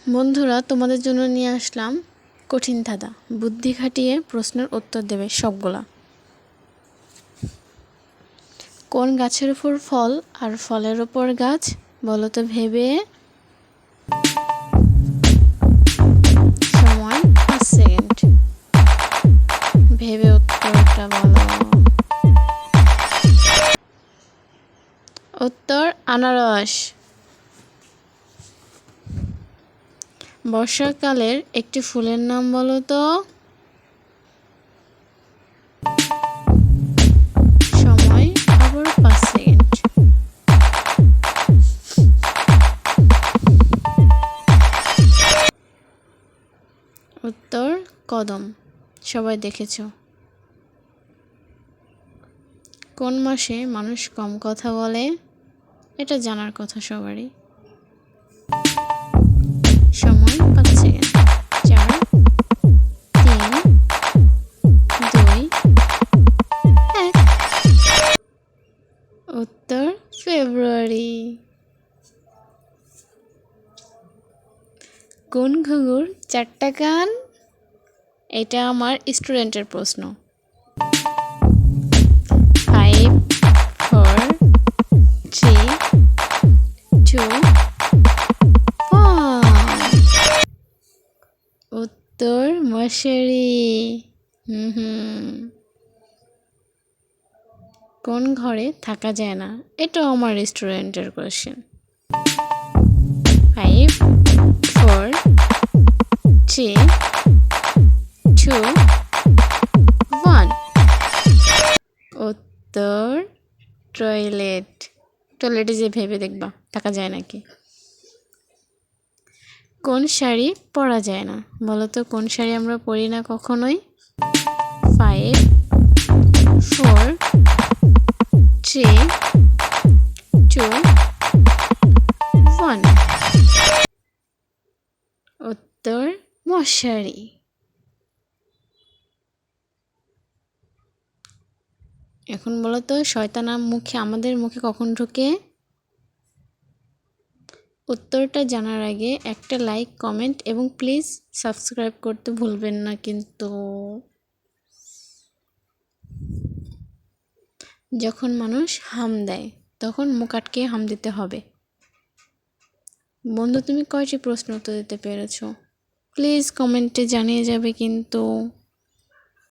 বন্ধুরা, তোমাদের জন্য নিয়ে আসলাম কঠিন ধাঁধা। বুদ্ধি খাটিয়ে প্রশ্নের উত্তর দেবে সবগুলা। কোন গাছের উপর ফল আর ফলের উপর গাছ, বলো তো ভেবে। সময় 5 সেকেন্ড। ভেবে উত্তরটা বলো। উত্তর আনারস। বর্ষাকালের একটি ফুলের নাম বলো তো। সময় আবার 5 সেকেন্ড। উত্তর কদম। সবাই দেখেছো। কোন মাসে মানুষ কম কথা বলে, এটা জানার কথা সবারই। সময় 5 সেকেন্ড। 4, 3, 2, 1। উত্তর ফেব্রুয়ারি। কোন ঘুঘুর 4টা কান, এটা আমার স্টুডেন্টের প্রশ্ন। 5, 4, 3, 2, 1। উত্তর মশারি। কোন ঘরে থাকা যায় না, এটাও আমার রেস্টুরেন্টের কোশ্চেন। 5, 4, 3, 2, 1। উত্তর টয়লেট। টয়লেটে যে ভেবে দেখবা থাকা যায় নাকি। কোন শাড়ি পরা যায় না, বলো তো কোন শাড়ি আমরা পরি না কখনোই। 5, 4, 3, 2, 1। উত্তর মশারি। এখন বলো তো শয়তান আমাদের মুখে কখন ঢোকে। উত্তরটা জানার আগে একটা লাইক, কমেন্ট এবং প্লিজ সাবস্ক্রাইব করতে ভুলবেন না কিন্তু। যখন মানুষ হাম দেয় তখন মুখ আটকে হাম দিতে হবে। বন্ধু, তুমি কয়টি প্রশ্ন উত্তর দিতে পেরেছো? প্লিজ কমেন্টে জানিয়ে যাবে কিন্তু।